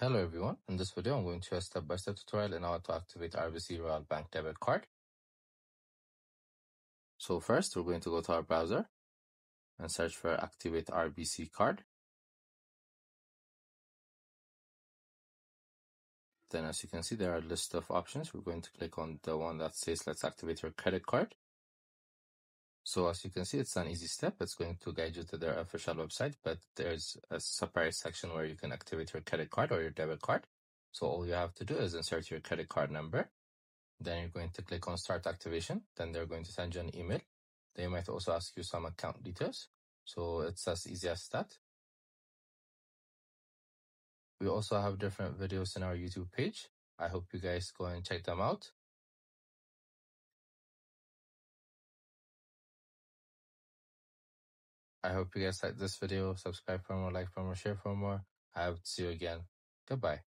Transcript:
Hello everyone, in this video I'm going to show a step-by-step tutorial on how to activate RBC Royal Bank debit card. So first we're going to go to our browser and search for activate RBC card. Then as you can see there are a list of options. We're going to click on the one that says let's activate your credit card. So as you can see it's an easy step. It's going to guide you to their official website, but there's a separate section where you can activate your credit card or your debit card. So all you have to do is insert your credit card number. Then you're going to click on start activation. Then they're going to send you an email. They might also ask you some account details. So it's as easy as that. We also have different videos in our YouTube page. I hope you guys go and check them out. I hope you guys like this video. Subscribe for more, like for more, share for more. I hope to see you again. Goodbye.